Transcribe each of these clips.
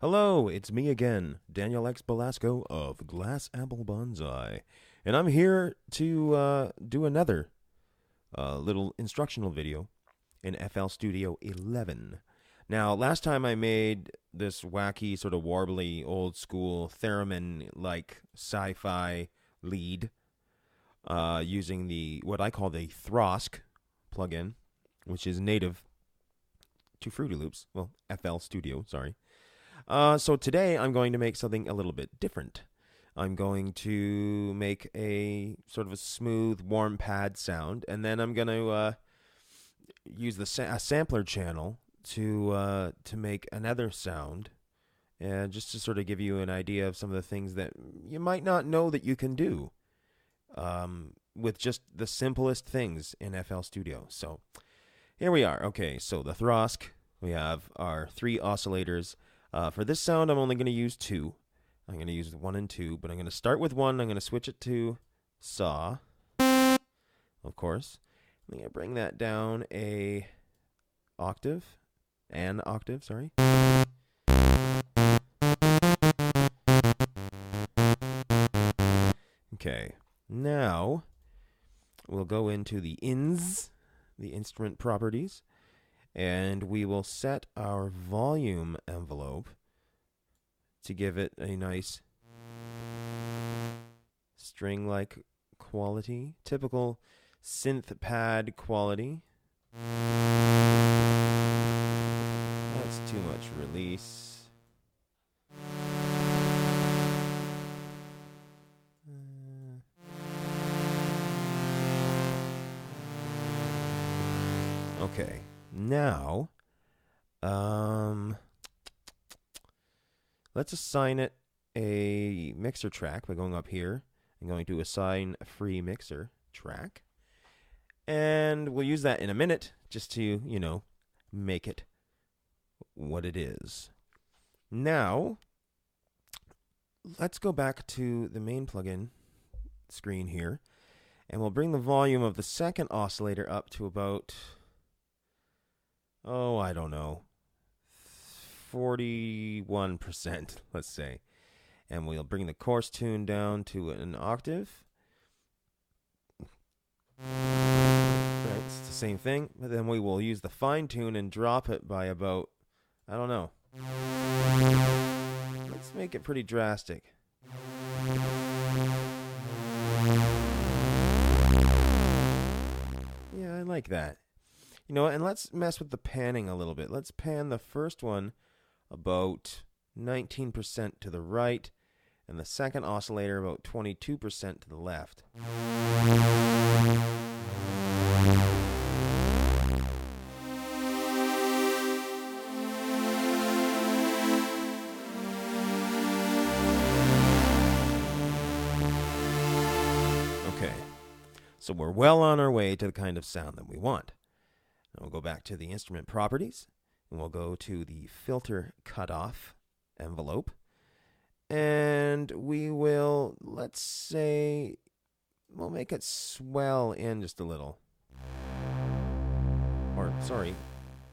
Hello, it's me again, Daniel X. Belasco of Glass Apple Bonzai, and I'm here to do another little instructional video in FL Studio 11. Now, last time I made this wacky, sort of warbly, old-school theremin-like sci-fi lead using what I call the Throsk plugin, which is native to Fruity Loops. Well, FL Studio, sorry. So today I'm going to make something a little bit different. I'm going to make a sort of a smooth, warm pad sound, and then I'm going to use a sampler channel to make another sound, and just to sort of give you an idea of some of the things that you might not know that you can do with just the simplest things in FL Studio. So here we are. Okay, so the Throsk, we have our 3 oscillators. For this sound, I'm only going to use 2. I'm going to use 1 and 2, but I'm going to start with 1. I'm going to switch it to Saw, of course. I'm going to bring that down an octave, sorry. Okay, now we'll go into the instrument properties. And we will set our volume envelope to give it a nice string-like quality, typical synth pad quality. That's too much release. Okay. Now, let's assign it a mixer track by going up here. I'm going to assign a free mixer track. And we'll use that in a minute just to, make it what it is. Now, let's go back to the main plugin screen here. And we'll bring the volume of the second oscillator up to about... I don't know, 41%, let's say. And we'll bring the coarse tune down to an octave. Right, it's the same thing, but then we will use the fine tune and drop it by about, I don't know. Let's make it pretty drastic. Yeah, I like that. And let's mess with the panning a little bit. Let's pan the first one about 19% to the right, and the second oscillator about 22% to the left. Okay, so we're well on our way to the kind of sound that we want. We'll go back to the instrument properties, and we'll go to the filter cutoff envelope, and we will, let's say, we'll make it swell in just a little. Or, sorry,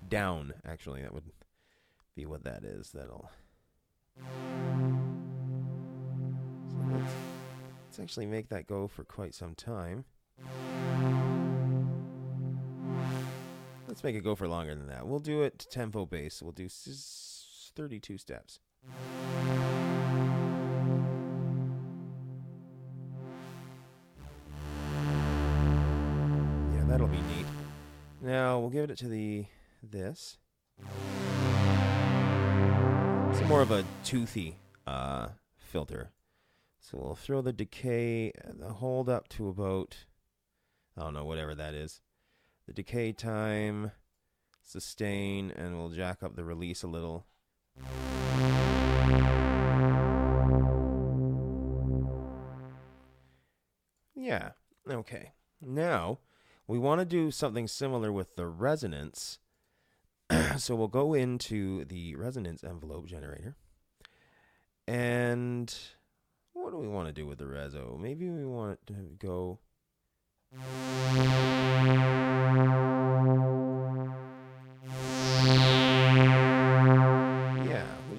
down, actually. That would be what that is. So let's actually make that go for quite some time. Let's make it go for longer than that. We'll do it tempo based. We'll do 32 steps. Yeah, that'll be neat. Now, we'll give it to this. It's more of a toothy filter. So we'll throw the decay, the hold up to about, I don't know, whatever that is. The decay time, sustain, and we'll jack up the release a little. Yeah, okay. Now, we want to do something similar with the resonance. So we'll go into the resonance envelope generator. And what do we want to do with the reso? Maybe we want it to go...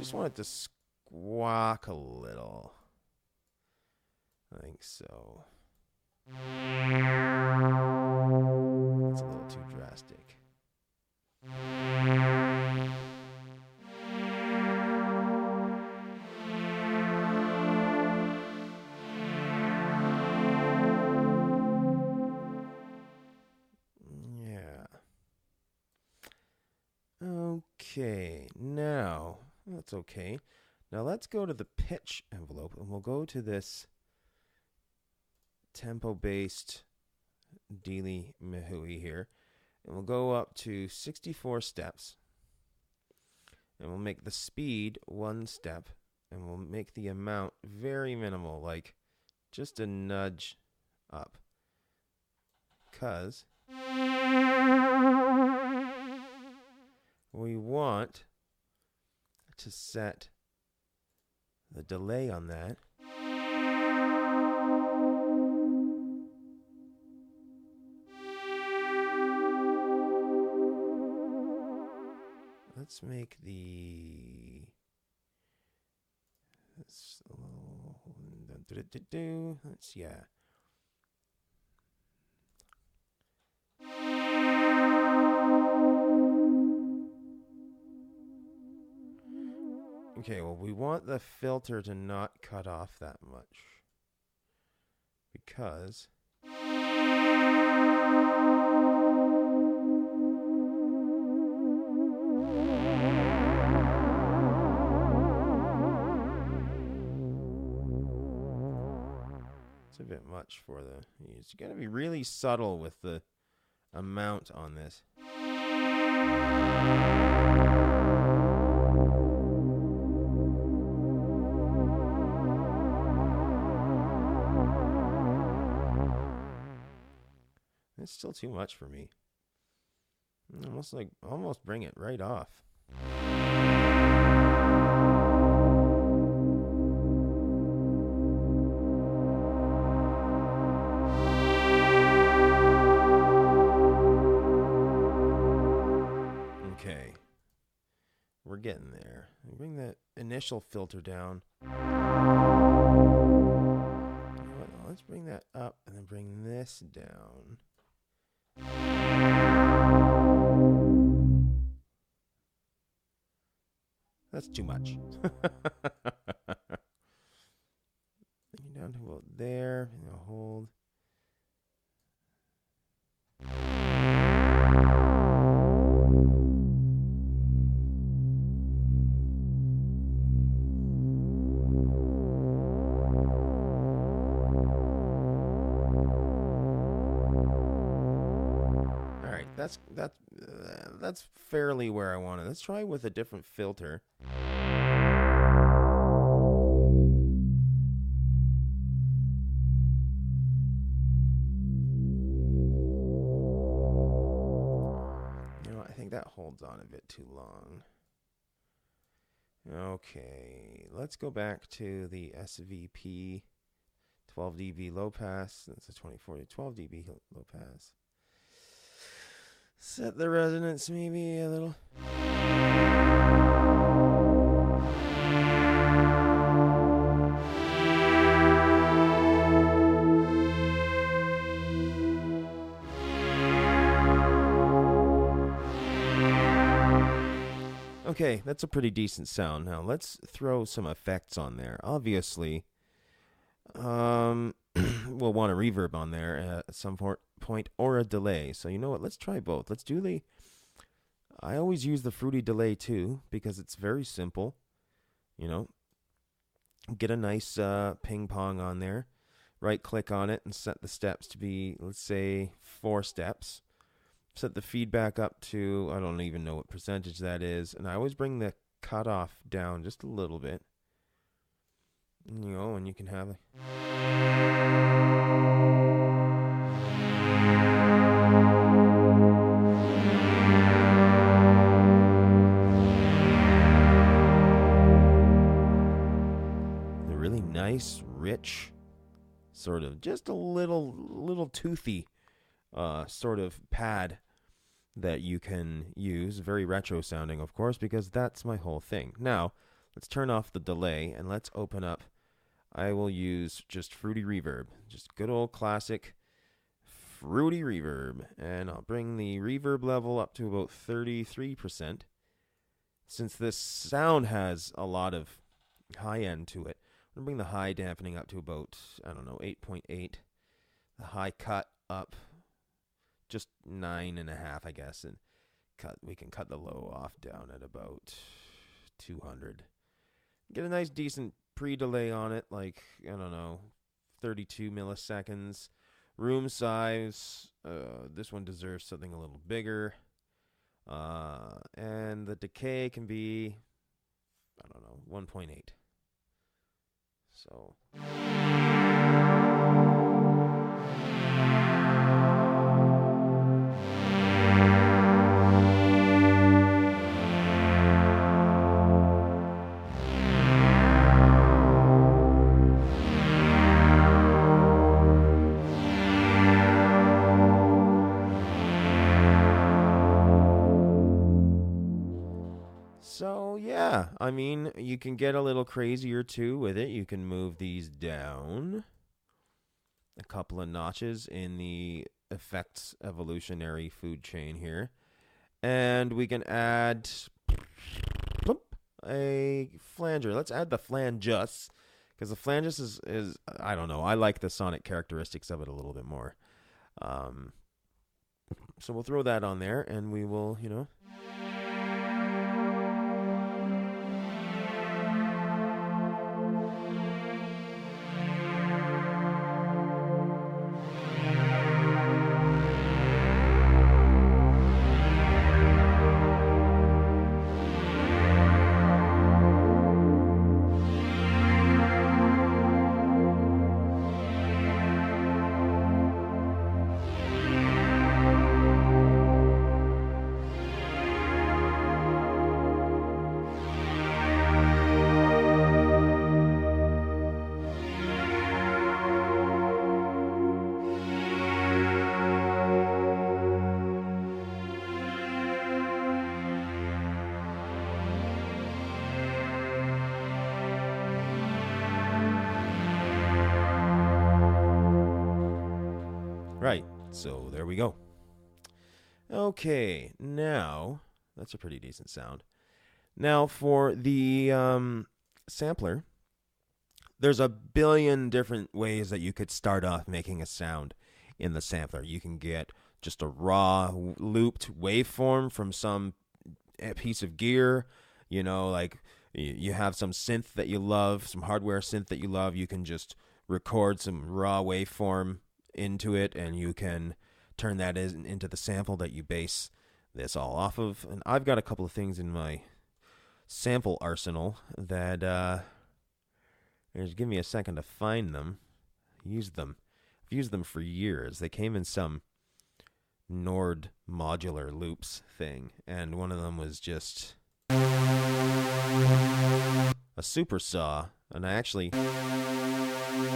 just want it to squawk a little. I think so. It's a little too drastic. Yeah. Okay, now, that's okay. Now let's go to the pitch envelope, and we'll go to this tempo-based Dealy Mahui here, and we'll go up to 64 steps, and we'll make the speed 1 step, and we'll make the amount very minimal, like just a nudge up, because we want to set the delay on that let's make the let's yeah. Okay, well, we want the filter to not cut off that much because it's a bit much for the... It's got to be really subtle with the amount on this. It's still too much for me. Almost bring it right off. Okay. We're getting there. Bring that initial filter down. Let's bring that up and then bring this down. That's too much. Down to about there. Hold. That's fairly where I want it. Let's try with a different filter. I think that holds on a bit too long. Okay, let's go back to the SVP 12 dB low pass. That's a 2040 12 dB low pass. Set the resonance maybe a little. Okay, that's a pretty decent sound. Now let's throw some effects on there. Obviously, we'll want a reverb on there at some point or a delay. So you know what? Let's try both. Let's do the... I always use the fruity delay too because it's very simple. Get a nice ping pong on there. Right click on it and set the steps to be, let's say, 4 steps. Set the feedback up to, I don't even know what percentage that is. And I always bring the cutoff down just a little bit. And you can have a... The really nice, rich, sort of, just a little toothy sort of pad that you can use. Very retro sounding, of course, because that's my whole thing. Now, let's turn off the delay and let's open up. I will use just Fruity Reverb, just good old classic Fruity Reverb, and I'll bring the reverb level up to about 33%. Since this sound has a lot of high end to it, I'm going to bring the high dampening up to about, I don't know, 8.8. The high cut up just 9.5, I guess, and we can cut the low off down at about 200. Get a nice decent pre-delay on it, like, I don't know, 32 milliseconds. Room size, this one deserves something a little bigger. And the decay can be, I don't know, 1.8. So... So, yeah, I mean, you can get a little crazier, too, with it. You can move these down a couple of notches in the effects evolutionary food chain here. And we can add a flanger. Let's add the flangus, because the flangus is, I don't know, I like the sonic characteristics of it a little bit more. So we'll throw that on there, and we will, you know... Right, so there we go. Okay, now, that's a pretty decent sound. Now for the sampler, there's a billion different ways that you could start off making a sound in the sampler. You can get just a raw looped waveform from some piece of gear, you know, like you have some synth that you love, some hardware synth that you love, you can just record some raw waveform into it, and you can turn that into the sample that you base this all off of. And I've got a couple of things in my sample arsenal that just give me a second to find them. Use them. I've used them for years. They came in some Nord modular loops thing, and one of them was just a Supersaw, and I actually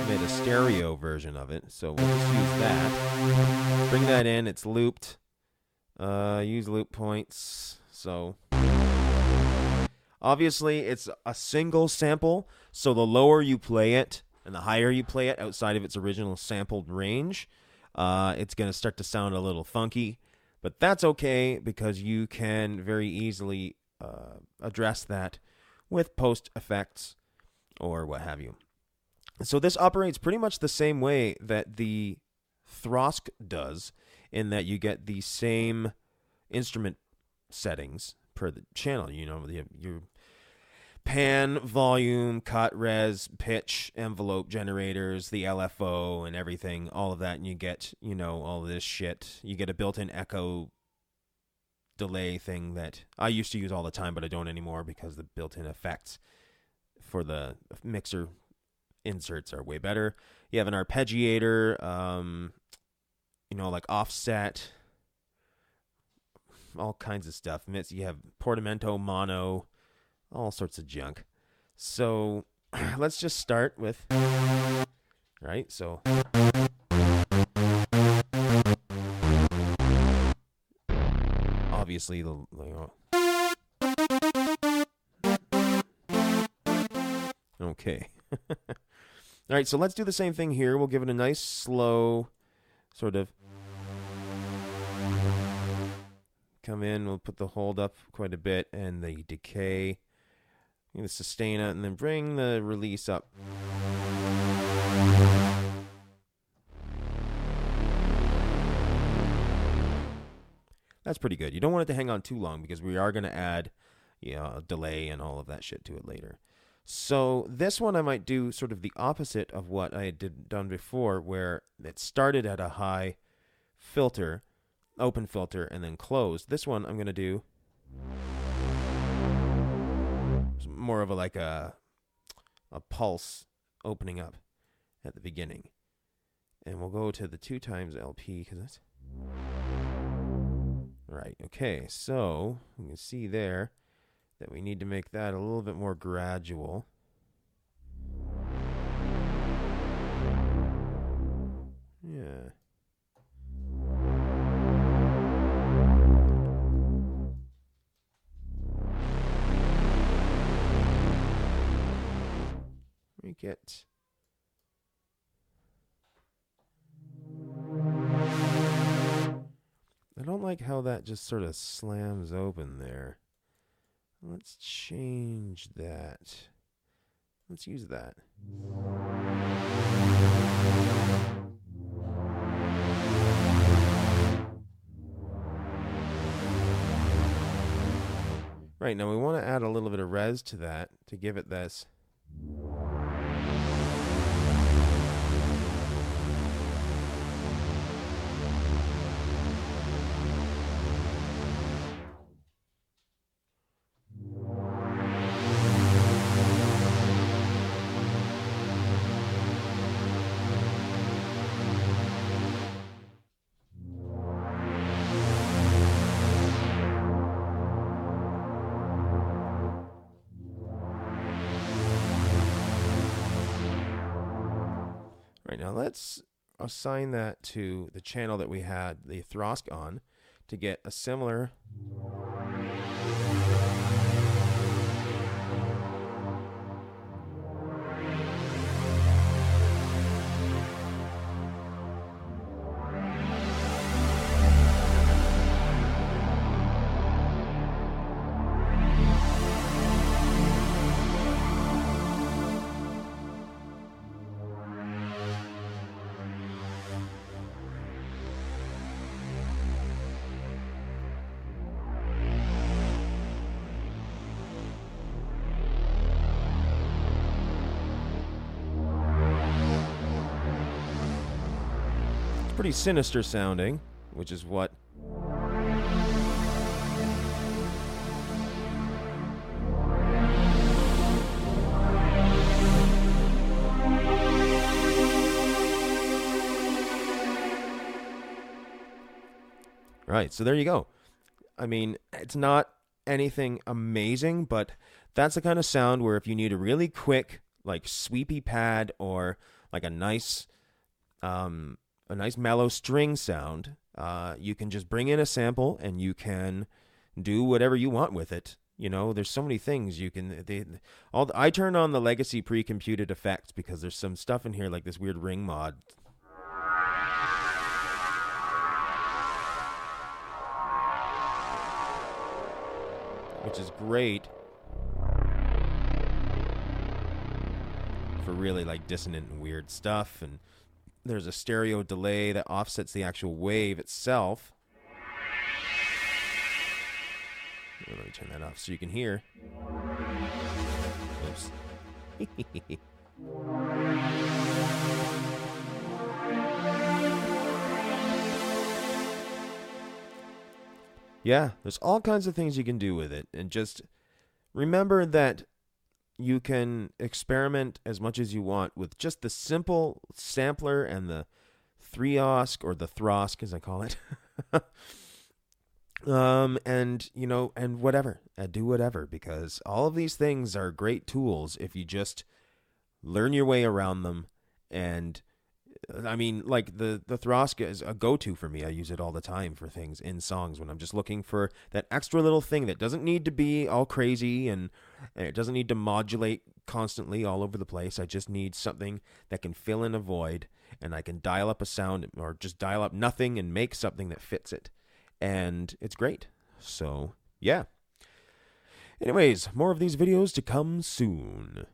made a stereo version of it, so we'll just use that. Bring that in, it's looped. Use loop points. So obviously it's a single sample, so the lower you play it and the higher you play it outside of its original sampled range, it's going to start to sound a little funky, but that's okay because you can very easily address that with post effects or what have you. So this operates pretty much the same way that the Throsk does, in that you get the same instrument settings per the channel. You know, your pan, volume, cut, res, pitch, envelope generators, the LFO and everything, all of that, and you get, you know, all this shit. You get a built-in echo delay thing that I used to use all the time, but I don't anymore because the built-in effects for the mixer inserts are way better. You have an arpeggiator, you know, like offset, all kinds of stuff. You have portamento, mono, all sorts of junk. So let's just start with, right? So obviously the Okay. All right, so let's do the same thing here. We'll give it a nice slow sort of come in. We'll put the hold up quite a bit and the decay. I'm going to sustain it and then bring the release up. That's pretty good. You don't want it to hang on too long because we are going to add a delay and all of that shit to it later. So this one I might do sort of the opposite of what I had done before, where it started at a high filter, open filter, and then closed. This one I'm going to do more of a pulse opening up at the beginning. And we'll go to the 2x LP because that's... Right, okay, so you can see there that we need to make that a little bit more gradual. Yeah. Make it... I don't like how that just sort of slams open there. Let's change that. Let's use that. Right, now we want to add a little bit of res to that to give it this. Right, now let's assign that to the channel that we had the Throsk on to get a similar... pretty sinister sounding, which is what right, so there you go. I mean, it's not anything amazing, but that's the kind of sound where if you need a really quick, like, sweepy pad or like a nice mellow string sound, you can just bring in a sample and you can do whatever you want with it. You know, there's so many things you can... I turn on the legacy pre-computed effects because there's some stuff in here like this weird ring mod. Which is great for really like dissonant and weird stuff. And there's a stereo delay that offsets the actual wave itself. Let me turn that off so you can hear. Oops. Yeah, there's all kinds of things you can do with it. And just remember that you can experiment as much as you want with just the simple sampler and the Throsk, or the Throsk as I call it. And, you know, and whatever. Do whatever, because all of these things are great tools if you just learn your way around them. And I mean, like the Throsk is a go-to for me. I use it all the time for things in songs when I'm just looking for that extra little thing that doesn't need to be all crazy and it doesn't need to modulate constantly all over the place. I just need something that can fill in a void, and I can dial up a sound or just dial up nothing and make something that fits it. And it's great. So, yeah. Anyways, more of these videos to come soon.